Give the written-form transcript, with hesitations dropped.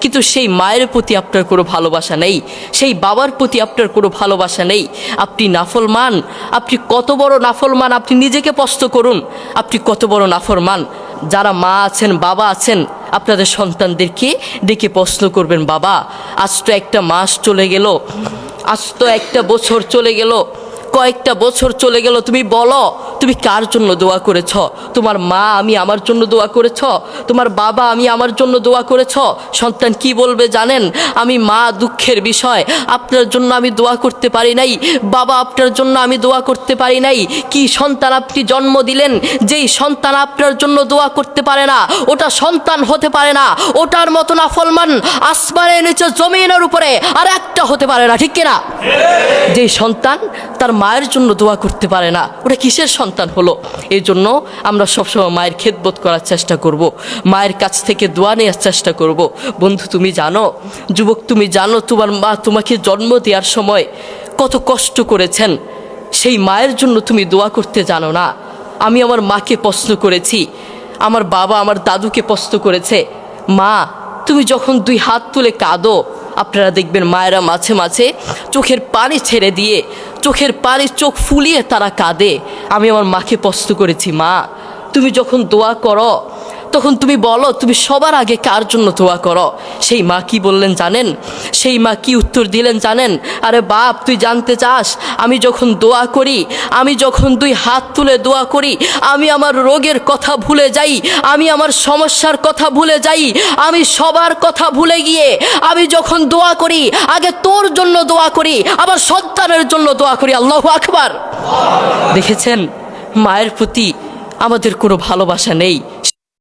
কিন্তু সেই মায়ের প্রতি আপনার কোনো ভালোবাসা নেই, সেই বাবার প্রতি আপনার কোনো ভালোবাসা নেই। আপনি নাফরমান, আপনি কত বড় নাফরমান, আপনি নিজেকে প্রশ্ন করুন, আপনি কত বড় নাফরমান। যারা মা আছেন, বাবা আছেন, আপনাদের সন্তানদেরকে ডেকে প্রশ্ন করবেন, বাবা আজ তো একটা মাস চলে গেল, আজ তো একটা বছর চলে গেল, কয়েকটা বছর চলে গেল, তুমি বলো তুমি কার জন্য দোয়া করেছ? তোমার মা আমি আমার জন্য দোয়া করেছ? তোমার বাবা আমি আমার জন্য দোয়া করেছ? সন্তান কি বলবে জানেন? আমি মা দুঃখের বিষয়, আপনার জন্য আমি দোয়া করতে পারি নাই, বাবা আপনার জন্য আমি দোয়া করতে পারি নাই। কি সন্তান আপনি জন্ম দিলেন, যেই সন্তান আপনার জন্য দোয়া করতে পারে না, ওটা সন্তান হতে পারে না। ওটার মতো নাফরমান আসমানের নিচে জমিনের উপরে আর একটা হতে পারে না, ঠিক কিনা? যেই সন্তান তার মায়ের জন্য দোয়া করতে পারে না, ওটা কিসের সন্তান হলো? এই জন্য আমরা সবসময় মায়ের খেদমত করার চেষ্টা করব, মায়ের কাছ থেকে দোয়া নেওয়ার চেষ্টা করব। বন্ধু তুমি জানো, যুবক তুমি জানো, তোমার মা তোমাকে জন্ম দেওয়ার সময় কত কষ্ট করেছেন, সেই মায়ের জন্য তুমি দোয়া করতে জানো না। আমি আমার মাকে প্রশ্ন করেছি, আমার বাবা আমার দাদুকে প্রশ্ন করেছে, মা তুমি যখন দুই হাত তুলে কাঁদো, আপনারা দেখবেন মায়েরা মাঝে মাঝে চোখের পানি ছেড়ে দিয়ে, চোখের পানি চোখ ফুলিয়ে তারা কাঁদে। আমি আমার মাকে প্রশ্ন করেছি, মা তুমি যখন দোয়া করো তখন তুমি বলো তুমি সবার আগে কার জন্য দোয়া করো? সেই মা কি বললেন জানেন? সেই মা কি উত্তর দিলেন জানেন? আরে বাপ তুই জানতে চাস, আমি যখন দোয়া করি, আমি যখন দুই হাত তুলে দোয়া করি, আমি আমার রোগের কথা ভুলে যাই, আমি আমার সমস্যার কথা ভুলে যাই, আমি সবার কথা ভুলে গিয়ে আমি যখন দোয়া করি আগে তোর জন্য দোয়া করি, আমার সন্তানের জন্য দোয়া করি। আল্লাহু আকবার। দেখেছেন, মায়ের প্রতি আমাদের কোনো ভালোবাসা নেই।